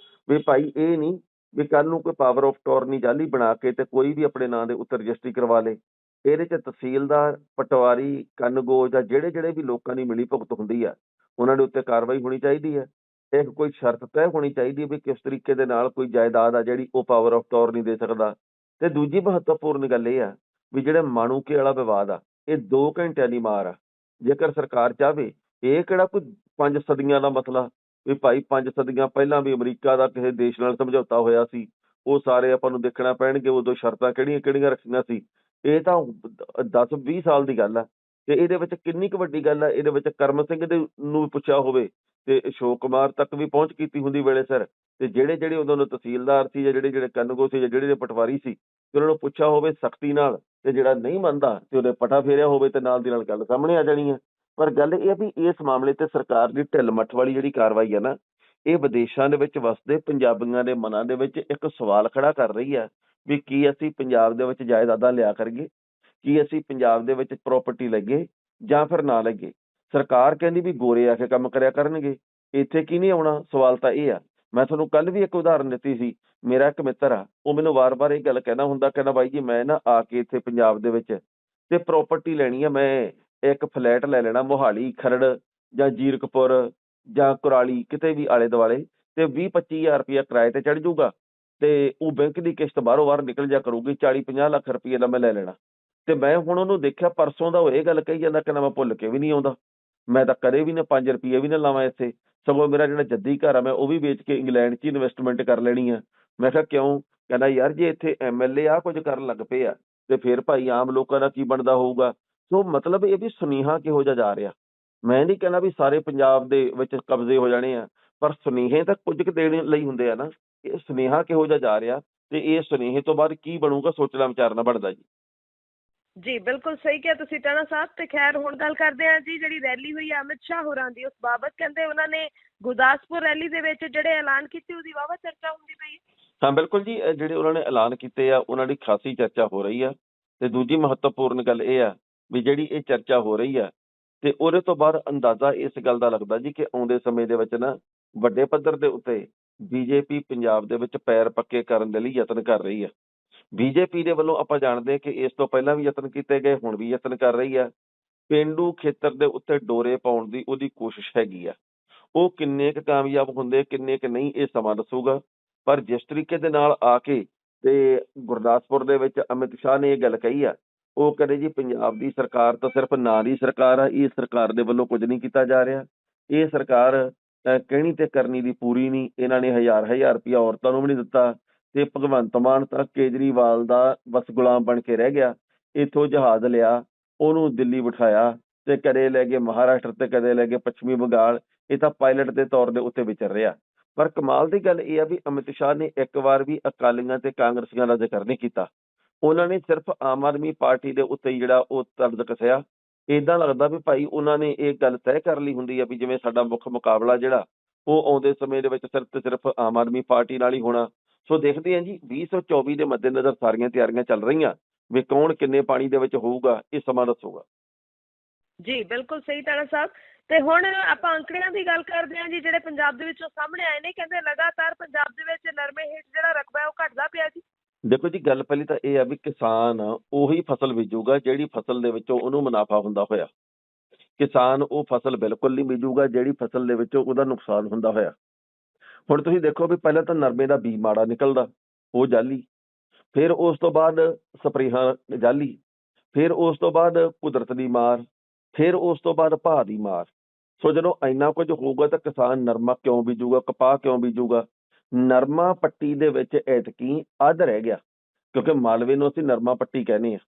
ਵੀ ਭਾਈ ਇਹ ਨਹੀਂ ਵੀ ਕੱਲ ਨੂੰ ਕੋਈ ਪਾਵਰ ਆਫ ਅਟਾਰਨੀ ਜਾਲੀ ਬਣਾ ਕੇ ਤੇ ਕੋਈ ਵੀ ਆਪਣੇ ਨਾਂ ਦੇ ਉੱਤੇ ਰਜਿਸਟਰੀ ਕਰਵਾ ਲੇ। ਇਹਦੇ 'ਚ ਤਹਿਸੀਲਦਾਰ, ਪਟਵਾਰੀ, ਕਨਗੋ ਜਾਂ ਜਿਹੜੇ ਵੀ ਲੋਕਾਂ ਦੀ ਮਿਲੀ ਭੁਗਤ ਹੁੰਦੀ ਆ, ਉਹਨਾਂ ਦੇ ਉੱਤੇ ਕਾਰਵਾਈ ਹੋਣੀ ਚਾਹੀਦੀ ਹੈ। ਇੱਕ ਕੋਈ ਸ਼ਰਤ ਤੈਅ ਹੋਣੀ ਚਾਹੀਦੀ ਹੈ ਵੀ ਕਿਸ ਤਰੀਕੇ ਦੇ ਨਾਲ ਕੋਈ ਜਾਇਦਾਦ ਆ ਜਿਹੜੀ ਉਹ ਪਾਵਰ ਆਫ ਅਟਾਰਨੀ ਦੇ ਸਕਦਾ। ਤੇ ਦੂਜੀ ਮਹੱਤਵਪੂਰਨ ਗੱਲ ਇਹ ਆ ਵੀ ਜਿਹੜੇ ਮਾਣੂਕੇ ਵਾਲਾ ਵਿਵਾਦ ਆ, ਇਹ 2 ਘੰਟਿਆਂ ਦੀ ਮਾਰ ਆ। ਜੇਕਰ ਸਰਕਾਰ ਚਾਹਵੇ, ਇਹ ਕਿਹੜਾ ਕੋਈ 5 ਸਦੀਆਂ ਦਾ ਮਸਲਾ ਵੀ ਭਾਈ 5 ਸਦੀਆਂ ਪਹਿਲਾਂ ਵੀ ਅਮਰੀਕਾ ਦਾ ਕਿਸੇ ਦੇਸ਼ ਨਾਲ ਸਮਝੌਤਾ ਹੋਇਆ ਸੀ, ਉਹ ਸਾਰੇ ਆਪਾਂ ਨੂੰ ਦੇਖਣਾ ਪੈਣਗੇ ਉਦੋਂ ਸ਼ਰਤਾਂ ਕਿਹੜੀਆਂ ਰੱਖੀਆਂ ਸੀ। ਇਹ ਤਾਂ 10-20 ਸਾਲ ਦੀ ਗੱਲ ਆ ਤੇ ਇਹਦੇ ਵਿੱਚ ਕਿੰਨੀ ਕੁ ਵੱਡੀ ਗੱਲ ਆ। ਇਹਦੇ ਵਿੱਚ ਕਰਮ ਸਿੰਘ ਦੇ ਨੂੰ ਪੁੱਛਿਆ ਹੋਵੇ ਤੇ ਅਸ਼ੋਕ ਕੁਮਾਰ ਤੱਕ ਵੀ ਪਹੁੰਚ ਕੀਤੀ ਹੁੰਦੀ ਵੇਲੇ ਸਿਰ, ਤੇ ਜਿਹੜੇ ਉਦੋਂ ਦੇ ਤਹਿਸੀਲਦਾਰ ਸੀ ਜਾਂ ਜਿਹੜੇ ਕਨਗੋ ਸੀ ਜਾਂ ਜਿਹੜੇ ਪਟਵਾਰੀ ਸੀ, ਤੇ ਉਹਨਾਂ ਨੂੰ ਪੁੱਛਿਆ ਹੋਵੇ ਸਖਤੀ ਨਾਲ, ਤੇ ਜਿਹੜਾ ਨਹੀਂ ਮੰਨਦਾ ਤੇ ਉਹਦੇ ਪਟਾ ਫੇਰਿਆ ਹੋਵੇ ਤੇ ਨਾਲ ਦੀ ਨਾਲ ਗੱਲ ਸਾਹਮਣੇ ਆ ਜਾਣੀ ਹੈ। ਪਰ ਗੱਲ ਇਹ ਆ ਵੀ ਇਸ ਮਾਮਲੇ ਤੇ ਸਰਕਾਰ ਦੀ ਢਿੱਲ ਮੱਠ ਵਾਲੀ ਜਿਹੜੀ ਕਾਰਵਾਈ ਹੈ ਨਾ, ਇਹ ਵਿਦੇਸ਼ਾਂ ਦੇ ਵਿੱਚ ਵਸਦੇ ਪੰਜਾਬੀਆਂ ਦੇ ਮਨਾਂ ਦੇ ਵਿੱਚ ਇੱਕ ਸਵਾਲ ਖੜਾ ਕਰ ਰਹੀ ਹੈ ਵੀ ਕੀ ਅਸੀਂ ਪੰਜਾਬ ਦੇ ਵਿੱਚ ਜਾਇਦਾਦਾਂ ਲਿਆ ਕਰੀਏ, ਕੀ ਅਸੀਂ ਪੰਜਾਬ ਦੇ ਵਿੱਚ ਪ੍ਰਾਪਰਟੀ ਲੱਗੇ ਜਾਂ ਫਿਰ ਨਾ ਲੱਗੇ। ਸਰਕਾਰ ਕਹਿੰਦੀ ਵੀ ਗੋਰੇ ਆ ਕੇ ਕੰਮ ਕਰਿਆ ਕਰਨਗੇ, ਇੱਥੇ ਕੀ ਨਹੀਂ ਆਉਣਾ। ਸਵਾਲ ਤਾਂ ਇਹ ਆ, ਮੈਂ ਤੁਹਾਨੂੰ ਕੱਲ ਵੀ ਇੱਕ ਉਦਾਹਰਨ ਦਿੱਤੀ ਸੀ। ਮੇਰਾ ਇੱਕ ਮਿੱਤਰ ਆ, ਉਹ ਮੈਨੂੰ ਵਾਰ-ਵਾਰ ਇਹ ਗੱਲ ਕਹਿੰਦਾ ਹੁੰਦਾ, ਕਹਿੰਦਾ ਬਾਈ ਜੀ ਮੈਂ ਨਾ ਆ ਕੇ ਇੱਥੇ ਪੰਜਾਬ ਦੇ ਵਿੱਚ ਤੇ ਪ੍ਰਾਪਰਟੀ ਲੈਣੀ ਆ, ਮੈਂ ਇੱਕ ਫਲੈਟ ਲੈ ਲੈਣਾ ਮੋਹਾਲੀ, ਖਰੜ ਜਾਂ ਜੀਰਕਪੁਰ ਜਾਂ ਕੁਰਾਲੀ, ਕਿਤੇ ਵੀ ਆਲੇ ਦੁਆਲੇ, ਤੇ 20-25 ਹਜ਼ਾਰ ਰੁਪਇਆ ਕਿਰਾਏ ਤੇ ਚੜ ਜਾਊਗਾ ਤੇ ਉਹ ਬੈਂਕ ਦੀ ਕਿਸ਼ਤ ਬਾਹਰੋਂ ਬਾਹਰ ਨਿਕਲ ਜਾ ਕਰੂਗੀ, 40-50 ਲੱਖ ਰੁਪਏ ਦਾ ਮੈਂ ਲੈ ਲੈਣਾ। ਤੇ ਮੈਂ ਹੁਣ ਉਹਨੂੰ ਦੇਖਿਆ ਪਰਸੋਂ ਦਾ ਉਹ ਇਹ ਗੱਲ ਕਹੀ ਜਾਂਦਾ, ਕਹਿੰਦਾ ਮੈਂ ਭੁੱਲ ਕੇ ਵੀ ਨਹੀਂ ਆਉਂਦਾ, ਮੈਂ ਤਾਂ ਕਦੇ ਵੀ ਨਾ 5 ਰੁਪਏ ਵੀ ਨਾ ਲਾਵਾਂ ਇੱਥੇ, ਸਗੋਂ ਮੇਰਾ ਜਿਹੜਾ ਜੱਦੀ ਘਰ ਆ ਮੈਂ ਉਹ ਵੀ ਵੇਚ ਕੇ ਇੰਗਲੈਂਡ 'ਚ ਇਨਵੈਸਟਮੈਂਟ ਕਰ ਲੈਣੀ ਆ। ਮੈਂ ਕਿਹਾ ਕਿਉਂ? ਕਹਿੰਦਾ ਯਾਰ ਜੇ ਇੱਥੇ MLA ਆਹ ਕੁਝ ਕਰਨ ਲੱਗ ਪਏ ਆ ਤੇ ਫਿਰ ਭਾਈ ਆਮ ਲੋਕਾਂ ਦਾ ਕੀ ਬਣਦਾ ਹੋਊਗਾ। ਸੋ ਮਤਲਬ ਇਹ ਵੀ ਸੁਨੇਹਾ ਕਿਹੋ ਜਿਹਾ ਜਾ ਰਿਹਾ। ਮੈਂ ਨਹੀਂ ਕਹਿੰਦਾ ਵੀ ਸਾਰੇ ਪੰਜਾਬ ਦੇ ਵਿੱਚ ਕਬਜ਼ੇ ਹੋ ਜਾਣੇ ਆ, ਪਰ ਸੁਨੇਹੇ ਤਾਂ ਕੁਝ ਕੁ ਦੇਣ ਲਈ ਹੁੰਦੇ ਆ ਨਾ। ਇਹ ਸੁਨੇਹਾ ਕਿਹੋ ਜਿਹਾ ਜਾ ਰਿਹਾ ਤੇ ਇਹ ਸੁਨੇਹੇ ਤੋਂ ਬਾਅਦ ਕੀ ਬਣੂਗਾ, ਸੋਚਣਾ ਵਿਚਾਰਨਾ ਬਣਦਾ ਜੀ। ਜੀ ਬਿਲਕੁਲ ਸਹੀ ਕਿਹਾ ਤੁਸੀਂ ਟਾਣਾ ਸਾਹਿਬ। ਤੇ ਖੈਰ ਹੁਣ ਗੱਲ ਕਰਦੇ ਹਾਂ ਜੀ ਜਿਹੜੀ ਰੈਲੀ ਹੋਈ ਅਮਿਤ ਸ਼ਾਹ ਹੋਰਾਂ ਦੀ, ਉਸ ਬਾਬਤ ਕਹਿੰਦੇ ਉਹਨਾਂ ਨੇ ਗੁਰਦਾਸਪੁਰ ਰੈਲੀ ਦੇ ਵਿੱਚ ਜਿਹੜੇ ਐਲਾਨ ਕੀਤੇ ਉਹਦੀ ਵਾਹਵਾ ਚਰਚਾ ਹੁੰਦੀ ਪਈ ਹੈ। ਹਾਂ ਬਿਲਕੁਲ ਜੀ, ਜਿਹੜੇ ਉਹਨਾਂ ਨੇ ਐਲਾਨ ਕੀਤੇ ਆ ਉਹਨਾਂ ਦੀ ਖਾਸੀ ਚਰਚਾ ਹੋ ਰਹੀ ਆ। ਤੇ ਦੂਜੀ ਮਹੱਤਵਪੂਰਨ ਗੱਲ ਇਹ ਆ ਵੀ ਜਿਹੜੀ ਇਹ ਚਰਚਾ ਹੋ ਰਹੀ ਆ ਤੇ ਉਹਦੇ ਤੋਂ ਬਾਅਦ ਅੰਦਾਜ਼ਾ ਇਸ ਗੱਲ ਦਾ ਲੱਗਦਾ ਜੀ ਕਿ ਆਉਂਦੇ ਸਮੇਂ ਦੇ ਵਿੱਚ ਨਾ ਵੱਡੇ ਪੱਧਰ ਦੇ ਉੱਤੇ ਬੀਜੇਪੀ ਪੰਜਾਬ ਦੇ ਵਿੱਚ ਪੈਰ ਪੱਕੇ ਕਰਨ ਦੇ ਲਈ ਯਤਨ ਕਰ ਰਹੀ ਆ। ਬੀਜੇਪੀ ਦੇ ਵੱਲੋਂ ਆਪਾਂ ਜਾਣਦੇ ਕਿ ਇਸ ਤੋਂ ਪਹਿਲਾਂ ਵੀ ਯਤਨ ਕੀਤੇ ਗਏ, ਹੁਣ ਵੀ ਯਤਨ ਕਰ ਰਹੀ ਆ। ਪੇਂਡੂ ਖੇਤਰ ਦੇ ਉੱਤੇ ਡੋਰੇ ਪਾਉਣ ਦੀ ਉਹਦੀ ਕੋਸ਼ਿਸ਼ ਹੈਗੀ ਆ। ਉਹ ਕਿੰਨੇ ਕੁ ਕਾਮਯਾਬ ਹੁੰਦੇ, ਕਿੰਨੇ ਕੁ ਨਹੀਂ, ਇਹ ਸਮਾਂ ਦੱਸੂਗਾ। ਪਰ ਜਿਸ ਤਰੀਕੇ ਦੇ ਨਾਲ ਆ ਕੇ ਤੇ ਗੁਰਦਾਸਪੁਰ ਦੇ ਵਿੱਚ ਅਮਿਤ ਸ਼ਾਹ ਨੇ ਇਹ ਗੱਲ ਕਹੀ ਆ, ਉਹ ਕਹਿੰਦੇ ਜੀ ਪੰਜਾਬ ਦੀ ਸਰਕਾਰ ਤਾਂ ਸਿਰਫ ਨਾਂ ਦੀ ਸਰਕਾਰ ਆ, ਇਹ ਸਰਕਾਰ ਦੇ ਵੱਲੋਂ ਕੁਝ ਨਹੀਂ ਕੀਤਾ ਜਾ ਰਿਹਾ। ਇਹ ਸਰਕਾਰ ਕਹਿਣੀ ਤੇ ਕਰਨੀ ਦੀ ਪੂਰੀ ਨਹੀਂ। ਇਹਨਾਂ ਨੇ ਹਜ਼ਾਰ ਰੁਪਇਆ ਔਰਤਾਂ ਨੂੰ ਵੀ ਨਹੀਂ ਦਿੱਤਾ ਤੇ ਭਗਵੰਤ ਮਾਨ ਤਾਂ ਕੇਜਰੀਵਾਲ ਦਾ ਬਸ ਗੁਲਾਮ ਬਣ ਕੇ ਰਹਿ ਗਿਆ। ਇੱਥੋਂ ਜਹਾਜ਼ ਲਿਆ, ਉਹਨੂੰ ਦਿੱਲੀ ਬਿਠਾਇਆ ਤੇ ਕਦੇ ਲੈ ਗਏ ਮਹਾਰਾਸ਼ਟਰ ਤੇ ਕਦੇ ਲੈ ਗਏ ਪੱਛਮੀ ਬੰਗਾਲ। ਇਹ ਤਾਂ ਪਾਇਲਟ ਦੇ ਤੌਰ ਦੇ ਉੱਤੇ ਵਿਚਰ ਰਿਹਾ। ਪਰ ਕਮਾਲ ਦੀ ਗੱਲ ਇਹ ਆ ਵੀ ਅਮਿਤ ਸ਼ਾਹ ਨੇ ਇੱਕ ਵਾਰ ਵੀ ਅਕਾਲੀਆਂ ਤੇ ਕਾਂਗਰਸੀਆਂ ਦਾ ਜ਼ਿਕਰ ਨਹੀਂ ਕੀਤਾ। ਉਹਨਾਂ ਨੇ ਸਿਰਫ ਆਮ ਆਦਮੀ ਪਾਰਟੀ ਦੇ ਉੱਤੇ ਜਿਹੜਾ ਉਹ ਤਰਜ਼ ਕੱਸਿਆ ਏਦਾਂ ਲੱਗਦਾ ਵੀ ਭਾਈ ਉਹਨਾਂ ਨੇ ਇਹ ਗੱਲ ਤੈਅ ਕਰ ਲਈ ਹੁੰਦੀ ਆ ਵੀ ਜਿਵੇਂ ਸਾਡਾ ਮੁੱਖ ਮੁਕਾਬਲਾ ਜਿਹੜਾ ਉਹ ਆਉਂਦੇ ਸਮੇਂ ਦੇ ਵਿੱਚ ਸਿਰਫ ਤੇ ਸਿਰਫ ਆਮ ਆਦਮੀ ਪਾਰਟੀ ਨਾਲ ਹੀ ਹੋਣਾ। ਸੋ ਦੇਖਦੇ ਹਾਂ ਜੀ 2024 ਦੇ ਮੱਦੇਨਜ਼ਰ ਸਾਰੀਆਂ ਤਿਆਰੀਆਂ ਚੱਲ ਰਹੀਆਂ ਵੀ ਕੌਣ ਕਿੰਨੇ ਪਾਣੀ ਦੇ ਵਿੱਚ ਹੋਊਗਾ, ਇਹ ਸਮਾਂ ਦੱਸੂਗਾ। ਜੀ ਬਿਲਕੁਲ ਸਹੀ ਟਾਣਾ ਸਾਹਿਬ। ਤੇ ਹੁਣ ਆਪਾਂ ਅੰਕੜਿਆਂ ਦੀ ਗੱਲ ਕਰਦੇ ਹਾਂ ਜੀ, ਜਿਹੜੇ ਪੰਜਾਬ ਦੇ ਵਿੱਚੋਂ ਸਾਹਮਣੇ ਆਏ ਨੇ। ਕਹਿੰਦੇ ਲਗਾਤਾਰ ਪੰਜਾਬ ਦੇ ਵਿੱਚ ਨਰਮੇ ਹੇਠ ਜਿਹੜਾ ਰਕਬਾ ਹੈ ਉਹ ਘਟਦਾ ਪਿਆ ਜੀ। ਦੇਖੋ ਜੀ, ਗੱਲ ਪਹਿਲੀ ਤਾਂ ਇਹ ਆ ਵੀ ਕਿਸਾਨ ਉਹੀ ਫਸਲ ਬੀਜੂਗਾ ਜਿਹੜੀ ਫਸਲ ਦੇ ਵਿੱਚੋਂ ਉਹਨੂੰ ਮੁਨਾਫਾ ਹੁੰਦਾ ਹੋਇਆ। ਕਿਸਾਨ ਉਹ ਫਸਲ ਬਿਲਕੁਲ ਨਹੀਂ ਬੀਜੂਗਾ ਜਿਹੜੀ ਫਸਲ ਦੇ ਵਿੱਚੋਂ ਉਹਦਾ ਨੁਕਸਾਨ ਹੁੰਦਾ ਹੋਇਆ। ਹੁਣ ਤੁਸੀਂ ਦੇਖੋ ਵੀ ਪਹਿਲਾਂ ਤਾਂ ਨਰਮੇ ਦਾ ਬੀਜ ਮਾੜਾ ਨਿਕਲਦਾ, ਉਹ ਜਾਲੀ, ਫਿਰ ਉਸ ਤੋਂ ਬਾਅਦ ਸਪਰੇਹਾਂ ਜਾਲੀ, ਫਿਰ ਉਸ ਤੋਂ ਬਾਅਦ ਕੁਦਰਤ ਦੀ ਮਾਰ, ਫਿਰ ਉਸ ਤੋਂ ਬਾਅਦ ਭਾਅ ਦੀ ਮਾਰ। ਸੋ ਜਦੋਂ ਇੰਨਾ ਕੁਝ ਹੋਊਗਾ ਤਾਂ ਕਿਸਾਨ ਨਰਮਾ ਕਿਉਂ ਬੀਜੂਗਾ, ਕਪਾਹ ਕਿਉਂ ਬੀਜੂਗਾ? ਨਰਮਾ ਪੱਟੀ ਦੇ ਵਿੱਚ ਐਤਕੀ ਅੱਧ ਰਹਿ ਗਿਆ, ਕਿਉਂਕਿ ਮਾਲਵੇ ਨੂੰ ਅਸੀਂ ਨਰਮਾ ਪੱਟੀ ਕਹਿੰਦੇ ਹਾਂ।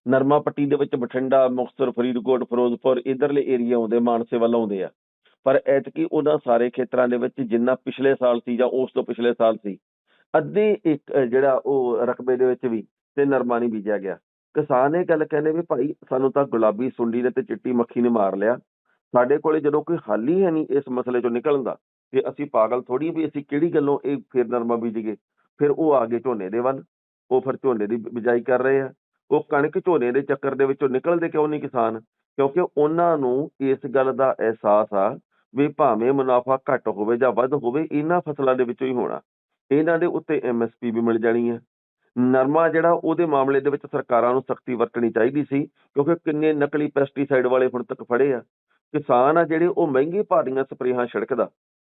ਨਰਮਾ ਪੱਟੀ ਦੇ ਵਿੱਚ ਬਠਿੰਡਾ, ਮੁਕਤਸਰ, ਫਰੀਦਕੋਟ, ਫਿਰੋਜ਼ਪੁਰ ਇੱਧਰਲੇ ਏਰੀਆ ਆਉਂਦੇ, ਮਾਨਸੇ ਵੱਲ ਆਉਂਦੇ ਆ। ਪਰ ਐਤਕੀ ਉਹਨਾਂ ਸਾਰੇ ਖੇਤਰਾਂ ਦੇ ਵਿੱਚ ਜਿੰਨਾ ਪਿਛਲੇ ਸਾਲ ਸੀ ਜਾਂ ਉਸ ਤੋਂ ਪਿਛਲੇ ਸਾਲ ਸੀ, ਅੱਧੇ ਇੱਕ ਜਿਹੜਾ ਉਹ ਰਕਬੇ ਦੇ ਵਿੱਚ ਵੀ ਤੇ ਨਰਮਾ ਨਹੀਂ ਬੀਜਿਆ ਗਿਆ। ਕਿਸਾਨ ਇਹ ਗੱਲ ਕਹਿੰਦੇ ਵੀ ਭਾਈ ਸਾਨੂੰ ਤਾਂ ਗੁਲਾਬੀ ਸੁੰਡੀ ਨੇ ਤੇ ਚਿੱਟੀ ਮੱਖੀ ਨੇ ਮਾਰ ਲਿਆ। ਸਾਡੇ ਕੋਲੇ ਜਦੋਂ ਕੋਈ ਹੱਲ ਹੀ ਹੈ ਨਹੀਂ ਇਸ ਮਸਲੇ ਚੋਂ ਨਿਕਲਣ ਦਾ, ਤੇ ਅਸੀਂ ਪਾਗਲ ਥੋੜੀ ਵੀ ਅਸੀਂ ਕਿਹੜੀ ਗੱਲੋਂ ਇਹ ਫਿਰ ਨਰਮਾ ਬੀਜ ਗਏ। ਫਿਰ ਉਹ ਆ ਗਏ ਝੋਨੇ ਦੇ ਵੱਲ, ਉਹ ਫਿਰ ਝੋਨੇ ਦੀ ਬਿਜਾਈ ਕਰ ਰਹੇ ਆ। ਉਹ ਕਣਕ ਝੋਨੇ ਦੇ ਚੱਕਰ ਦੇ ਵਿੱਚੋਂ ਨਿਕਲਦੇ ਕਿਉਂ ਨਹੀਂ ਕਿਸਾਨ? ਕਿਉਂਕਿ ਉਹਨਾਂ ਨੂੰ ਇਸ ਗੱਲ ਦਾ ਅਹਿਸਾਸ ਆ ਵੀ ਭਾਵੇਂ ਮੁਨਾਫਾ ਘੱਟ ਹੋਵੇ ਜਾਂ ਵੱਧ ਹੋਵੇ, ਇਹਨਾਂ ਫਸਲਾਂ ਦੇ ਵਿੱਚੋਂ ਹੀ ਹੋਣਾ। ਇਹਨਾਂ ਦੇ ਉੱਤੇ MSP ਵੀ ਮਿਲ ਜਾਣੀ ਹੈ। ਨਰਮਾ ਜਿਹੜਾ ਉਹਦੇ ਮਾਮਲੇ ਦੇ ਵਿੱਚ ਸਰਕਾਰਾਂ ਨੂੰ ਸਖਤੀ ਵਰਤਣੀ ਚਾਹੀਦੀ ਸੀ, ਕਿਉਂਕਿ ਕਿੰਨੇ ਨਕਲੀ ਪੈਸਟੀਸਾਈਡ ਵਾਲੇ ਹੁਣ ਤੱਕ ਫੜੇ ਆ। ਕਿਸਾਨ ਆ ਜਿਹੜੇ ਉਹ ਮਹਿੰਗੇ ਭਾਅ ਦੀਆਂ ਸਪਰੇਹਾਂ ਛਿੜਕਦਾ,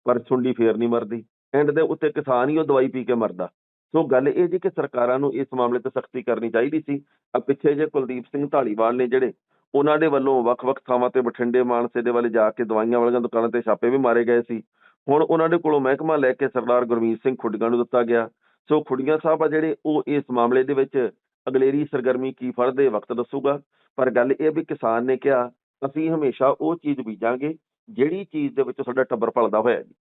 ਪਰ ਸੁੰਡੀ ਫੇਰ ਨਹੀਂ ਮਰਦੀ। ਐਂਡ ਦੇ ਉੱਤੇ ਕਿਸਾਨ ਹੀ ਉਹ ਦਵਾਈ ਪੀ ਕੇ ਮਰਦਾ। ਸੋ ਗੱਲ ਇਹ ਜੀ ਕਿ ਸਰਕਾਰਾਂ ਨੂੰ ਇਸ ਮਾਮਲੇ ਤੇ ਸਖਤੀ ਕਰਨੀ ਚਾਹੀਦੀ ਸੀ। ਪਿੱਛੇ ਜੇ ਕੁਲਦੀਪ ਸਿੰਘ ਧਾਲੀਵਾਲ ਨੇ ਜਿਹੜੇ, ਉਹਨਾਂ ਦੇ ਵੱਲੋਂ ਵੱਖ-ਵੱਖ ਥਾਵਾਂ ਤੇ ਬਠਿੰਡੇ, ਮਾਨਸੇ ਦੇ ਵੱਲ ਜਾ ਕੇ ਦਵਾਈਆਂ ਵਾਲੀਆਂ ਦੁਕਾਨਾਂ ਤੇ ਛਾਪੇ ਵੀ ਮਾਰੇ ਗਏ ਸੀ। ਹੁਣ ਉਹਨਾਂ ਦੇ ਕੋਲੋਂ ਮਹਿਕਮਾ ਲੈ ਕੇ ਸਰਦਾਰ ਗੁਰਮੀਤ ਸਿੰਘ ਖੁੱਡੀਆਂ ਨੂੰ ਦਿੱਤਾ ਗਿਆ। ਸੋ ਖੁੱਡੀਆਂ ਸਾਹਿਬ ਆ ਜਿਹੜੇ ਉਹ ਇਸ ਮਾਮਲੇ ਦੇ ਵਿੱਚ ਅਗਲੇਰੀ ਸਰਗਰਮੀ ਕੀ ਫੜਦੇ ਵਕਤ ਦੱਸੂਗਾ। ਪਰ ਗੱਲ ਇਹ ਵੀ ਕਿਸਾਨ ਨੇ ਕਿਹਾ ਅਸੀਂ ਹਮੇਸ਼ਾ ਉਹ ਚੀਜ਼ ਬੀਜਾਂਗੇ ਜਿਹੜੀ ਚੀਜ਼ ਦੇ ਵਿੱਚ ਸਾਡਾ ਟੱਬਰ ਪਲਦਾ ਹੋਇਆ ਜੀ।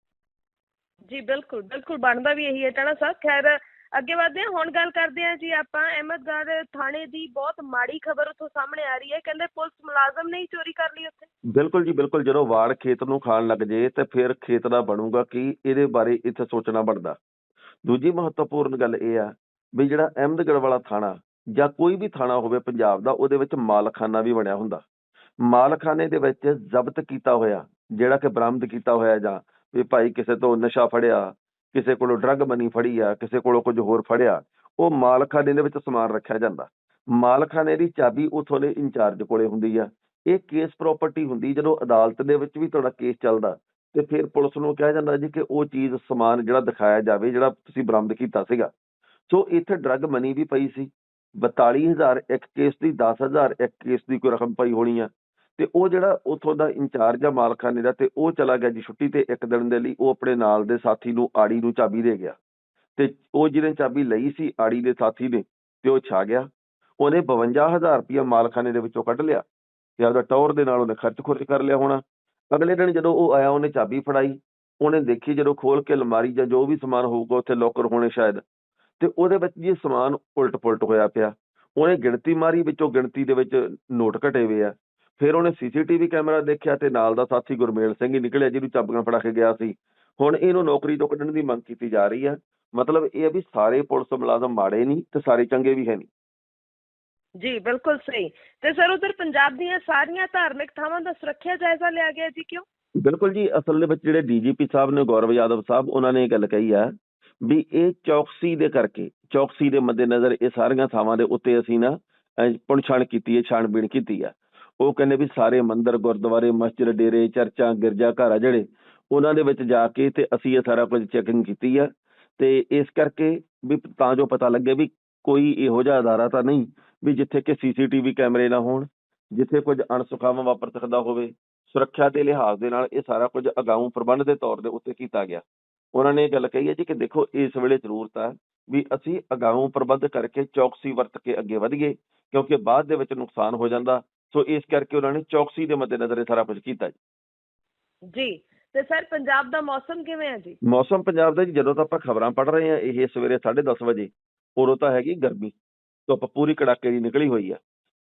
ਜੀ ਬਿਲਕੁਲ ਬਿਲਕੁਲ, ਬਣਦਾ ਵੀ ਇਹੀ ਹੈ ਟਾਣਾ ਸਾਹਿਬ। ਖੈਰ ਅੱਗੇ ਵਧਦੇ ਹਾਂ, ਹੁਣ ਗੱਲ ਕਰਦੇ ਹਾਂ ਜੀ ਆਪਾਂ ਅਹਿਮਦਗੜ੍ਹ ਥਾਣੇ ਦੀ। ਬਹੁਤ ਮਾੜੀ ਖਬਰ ਉੱਥੋਂ ਸਾਹਮਣੇ ਆ ਰਹੀ ਹੈ। ਕਹਿੰਦੇ ਪੁਲਿਸ ਮੁਲਾਜ਼ਮ ਨੇ ਹੀ ਚੋਰੀ ਕਰ ਲਈ ਉੱਥੇ। ਬਿਲਕੁਲ ਜੀ ਬਿਲਕੁਲ, ਜਦੋਂ ਵਾੜ ਖੇਤ ਨੂੰ ਖਾਣ ਲੱਗ ਜੇ ਤੇ ਫਿਰ ਖੇਤ ਦਾ ਬਣੂਗਾ ਕੀ, ਇਹਦੇ ਬਾਰੇ ਇੱਥੇ ਸੋਚਣਾ ਬਣਦਾ। ਦੂਜੀ ਮਹੱਤਵਪੂਰਨ ਗੱਲ ਇਹ ਆ ਵੀ ਜਿਹੜਾ ਅਹਿਮਦਗੜ੍ਹ ਵਾਲਾ ਥਾਣਾ ਜਾਂ ਕੋਈ ਵੀ ਥਾਣਾ ਹੋਵੇ ਪੰਜਾਬ ਦਾ, ਉਹਦੇ ਵਿੱਚ ਮਾਲਖਾਨਾ ਵੀ ਬਣਿਆ ਹੁੰਦਾ। ਮਾਲਖਾਨੇ ਦੇ ਵਿੱਚ ਜ਼ਬਤ ਕੀਤਾ ਹੋਇਆ, ਜਿਹੜਾ ਕਿ ਬਰਾਮਦ ਕੀਤਾ ਹੋਇਆ, ਜਾਂ ਵੀ ਭਾਈ ਕਿਸੇ ਤੋਂ ਨਸ਼ਾ ਫੜਿਆ, ਕਿਸੇ ਕੋਲੋਂ ਡਰੱਗ ਮਨੀ ਫੜੀ ਆ, ਕਿਸੇ ਕੋਲੋਂ ਕੁਝ ਹੋਰ ਫੜਿਆ, ਉਹ ਮਾਲਖਾਨੇ ਦੇ ਵਿੱਚ ਸਮਾਨ ਰੱਖਿਆ ਜਾਂਦਾ। ਮਾਲਖਾਨੇ ਦੀ ਚਾਬੀ ਉੱਥੋਂ ਦੇ ਇੰਚਾਰਜ ਕੋਲੇ ਹੁੰਦੀ ਆ। ਇਹ ਕੇਸ ਪ੍ਰਾਪਰਟੀ ਹੁੰਦੀ। ਜਦੋਂ ਅਦਾਲਤ ਦੇ ਵਿੱਚ ਵੀ ਤੁਹਾਡਾ ਕੇਸ ਚੱਲਦਾ ਤੇ ਫਿਰ ਪੁਲਿਸ ਨੂੰ ਕਿਹਾ ਜਾਂਦਾ ਜੀ ਕਿ ਉਹ ਚੀਜ਼ ਸਮਾਨ ਜਿਹੜਾ ਦਿਖਾਇਆ ਜਾਵੇ ਜਿਹੜਾ ਤੁਸੀਂ ਬਰਾਮਦ ਕੀਤਾ ਸੀਗਾ। ਸੋ ਇੱਥੇ ਡਰੱਗ ਮਨੀ ਵੀ ਪਈ ਸੀ। 42,000 ਇੱਕ ਕੇਸ ਦੀ, 10,000 ਇੱਕ ਕੇਸ ਦੀ ਕੋਈ ਰਕਮ ਪਈ ਹੋਣੀ ਆ। ਤੇ ਉਹ ਜਿਹੜਾ ਉੱਥੋਂ ਦਾ ਇੰਚਾਰਜ ਆ ਮਾਲਖਾਨੇ ਦਾ, ਤੇ ਉਹ ਚਲਾ ਗਿਆ ਜੀ ਛੁੱਟੀ ਤੇ ਇੱਕ ਦਿਨ ਦੇ ਲਈ। ਉਹ ਆਪਣੇ ਨਾਲ ਦੇ ਸਾਥੀ ਨੂੰ, ਆੜੀ ਨੂੰ ਚਾਬੀ ਦੇ ਗਿਆ। ਤੇ ਉਹ ਜਿਹਨੇ ਚਾਬੀ ਲਈ ਸੀ ਆੜੀ ਦੇ ਸਾਥੀ ਨੇ, ਤੇ ਉਹ ਛਾ ਗਿਆ। ਉਹਨੇ 52,000 ਰੁਪਇਆ ਮਾਲਖਾਨੇ ਦੇ ਵਿੱਚੋਂ ਕੱਢ ਲਿਆ ਤੇ ਆਪਦਾ ਟੌਰ ਦੇ ਨਾਲ ਉਹਨੇ ਖਰਚ ਕਰ ਲਿਆ ਹੋਣਾ। ਅਗਲੇ ਦਿਨ ਜਦੋਂ ਉਹ ਆਇਆ, ਉਹਨੇ ਚਾਬੀ ਫੜਾਈ, ਉਹਨੇ ਦੇਖੀ, ਜਦੋਂ ਖੋਲ ਕੇ ਅਲਮਾਰੀ ਜਾਂ ਜੋ ਵੀ ਸਮਾਨ ਹੋਊਗਾ ਉੱਥੇ ਲੋਕਰ ਹੋਣੇ ਸ਼ਾਇਦ, ਤੇ ਉਹਦੇ ਵਿੱਚ ਜੀ ਸਮਾਨ ਉਲਟ ਪੁਲਟ ਹੋਇਆ ਪਿਆ। ਉਹਨੇ ਗਿਣਤੀ ਮਾਰੀ, ਵਿੱਚੋਂ ਗਿਣਤੀ ਦੇ ਵਿੱਚ ਨੋਟ ਘਟੇ ਹੋਏ ਆ। ਫਿਰ ਉਹਨੇ CCTV ਕੈਮਰਾ ਦੇਖਿਆ ਤੇ ਨਾਲ ਦਾ ਸਾਥੀ ਗੁਰਮੇਲ ਸਿੰਘ ਹੀ ਨਿਕਲਿਆ ਜਿਹਨੂੰ ਚਾਬੀਆਂ ਫੜਾ ਕੇ ਗਿਆ ਸੀ। ਹੁਣ ਇਹਨੂੰ ਨੌਕਰੀ ਤੋਂ ਕੱਢਣ ਦੀ ਮੰਗ ਕੀਤੀ ਜਾ ਰਹੀ ਆ। ਮਤਲਬ ਇਹ ਆ ਵੀ ਸਾਰੇ ਪੁਲਿਸ ਮੁਲਾਜ਼ਮ ਮਾੜੇ ਨਹੀਂ ਤੇ ਸਾਰੇ ਚੰਗੇ ਵੀ ਹੈ ਨਹੀਂ। ਜੀ ਬਿਲਕੁਲ ਸਹੀ। ਤੇ ਸਰ ਉਧਰ ਪੰਜਾਬ ਦੀਆਂ ਸਾਰੀਆਂ ਧਾਰਮਿਕ ਥਾਵਾਂ ਦਾ ਸੁਰੱਖਿਆ ਜਾਇਜ਼ਾ ਲਿਆ ਗਿਆ ਜੀ, ਕਿਉਂ? ਬਿਲਕੁਲ ਜੀ, ਅਸਲ ਦੇ ਵਿੱਚ ਜਿਹੜੇ DGP ਸਾਹਿਬ ਨੇ, ਗੌਰਵ ਯਾਦਵ ਸਾਹਿਬ, ਉਹਨਾਂ ਨੇ ਇਹ ਗੱਲ ਕਹੀ ਆ ਵੀ ਇਹ ਚੌਕਸੀ ਦੇ ਕਰਕੇ, ਚੌਕਸੀ ਦੇ ਮੱਦੇਨਜ਼ਰ ਇਹ ਸਾਰੀਆਂ ਥਾਵਾਂ ਦੇ ਉੱਤੇ ਅਸੀਂ ਨਾ ਪੁਣਛਾਣ ਕੀਤੀ ਹੈ, ਛਾਣਬੀਣ ਕੀਤੀ ਆ। ਉਹ ਕਹਿੰਦੇ ਵੀ ਸਾਰੇ ਮੰਦਿਰ, ਗੁਰਦੁਆਰੇ, ਮਸਜਿਦ, ਡੇਰੇ, ਚਰਚਾਂ, ਗਿਰਜਾ ਘਰ ਆ ਜਿਹੜੇ, ਉਹਨਾਂ ਦੇ ਵਿੱਚ ਜਾ ਕੇ ਤੇ ਅਸੀਂ ਇਹ ਸਾਰਾ ਕੁਝ ਚੈਕਿੰਗ ਕੀਤੀ ਆ। ਤੇ ਇਸ ਕਰਕੇ ਵੀ ਤਾਂ ਜੋ ਪਤਾ ਲੱਗੇ ਵੀ ਕੋਈ ਇਹੋ ਜਿਹਾ ਅਦਾਰਾ ਤਾਂ ਨਹੀਂ ਵੀ ਜਿੱਥੇ ਕਿ CCTV ਕੈਮਰੇ ਨਾ ਹੋਣ, ਜਿੱਥੇ ਕੁਝ ਅਣਸੁਖਾਵਾਂ ਵਾਪਰ ਸਕਦਾ ਹੋਵੇ। ਸੁਰੱਖਿਆ ਦੇ ਲਿਹਾਜ਼ ਦੇ ਨਾਲ ਇਹ ਸਾਰਾ ਕੁਝ ਅਗਾਊਂ ਪ੍ਰਬੰਧ ਦੇ ਤੌਰ ਦੇ ਉੱਤੇ ਕੀਤਾ ਗਿਆ। ਉਹਨਾਂ ਨੇ ਇਹ ਗੱਲ ਕਹੀ ਹੈ ਜੀ ਕਿ ਦੇਖੋ ਇਸ ਵੇਲੇ ਜ਼ਰੂਰਤ ਆ ਵੀ ਅਸੀਂ ਅਗਾਊਂ ਪ੍ਰਬੰਧ ਕਰਕੇ ਚੌਕਸੀ ਵਰਤ ਕੇ ਅੱਗੇ ਵਧੀਏ, ਕਿਉਂਕਿ ਬਾਅਦ ਦੇ ਵਿੱਚ ਨੁਕਸਾਨ ਹੋ ਜਾਂਦਾ। ਸੋ ਇਸ ਕਰਕੇ ਉਹਨਾਂ ਨੇ ਚੌਕਸੀ ਦੇ ਮੱਦੇਨਜ਼ਰ ਇਹ ਸਾਰਾ ਕੁਝ ਕੀਤਾ ਜੀ। ਤੇ ਸਰ ਪੰਜਾਬ ਦਾ ਮੌਸਮ ਕਿਵੇਂ ਹੈ ਜੀ? ਮੌਸਮ ਪੰਜਾਬ ਦਾ ਜੀ, ਜਦੋਂ ਤਾਂ ਆਪਾਂ ਖਬਰਾਂ ਪੜ੍ਹ ਰਹੇ ਹਾਂ ਇਹ ਸਵੇਰੇ 10:30 ਵਜੇ, ਉਦੋਂ ਤਾਂ ਹੈਗੀ ਗਰਮੀ, ਧੁੱਪ ਪੂਰੀ ਕੜਾਕੇ ਦੀ ਨਿਕਲੀ ਹੋਈ ਆ।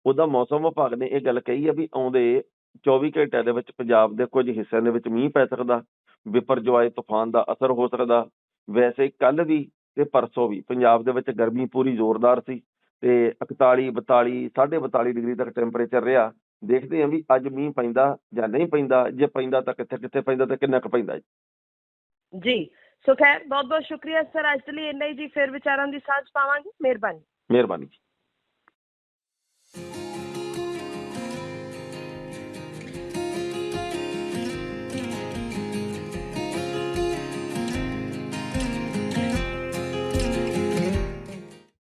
ਉਹਦਾ ਮੌਸਮ ਵਿਭਾਗ ਨੇ ਇਹ ਗੱਲ ਕਹੀ ਹੈ ਵੀ ਆਉਂਦੇ 24 ਘੰਟਿਆਂ ਦੇ ਵਿੱਚ ਪੰਜਾਬ ਦੇ ਕੁਝ ਹਿੱਸਿਆਂ ਦੇ ਵਿੱਚ ਮੀਂਹ ਪੈ ਸਕਦਾ, ਵਿਪਰਜੋਏ ਤੂਫਾਨ ਦਾ ਅਸਰ ਹੋ ਸਕਦਾ। ਵੈਸੇ ਕੱਲ ਵੀ ਤੇ ਪਰਸੋਂ ਵੀ ਪੰਜਾਬ ਦੇ ਵਿੱਚ ਗਰਮੀ ਪੂਰੀ ਜ਼ੋਰਦਾਰ ਸੀ ਤੇ 41 42 42.5 ਡਿਗਰੀ ਤੱਕ ਟੈਂਪਰੇਚਰ ਰਿਹਾ। ਦੇਖਦੇ ਹਾਂ ਵੀ ਅੱਜ ਮੀਂਹ ਪੈਂਦਾ ਜਾਂ ਨਹੀਂ ਪੈਂਦਾ, ਜੇ ਪੈਂਦਾ ਤਾਂ ਕਿੱਥੇ ਕਿੱਥੇ ਪੈਂਦਾ ਤੇ ਕਿੰਨਾ ਕੁ ਪੈਂਦਾ ਜੀ। ਸੋ ਖੈਰ ਬਹੁਤ ਬਹੁਤ ਸ਼ੁਕਰੀਆ ਸਰ, ਅੱਜ ਦੇ ਲਈ ਇੰਨਾ ਹੀ ਜੀ। ਫਿਰ ਵਿਚਾਰਾਂ ਦੀ ਸਾਂਝ ਪਾਵਾਂਗੇ। ਮਿਹਰਬਾਨੀ। ਮਿਹਰਬਾਨੀ ਜੀ।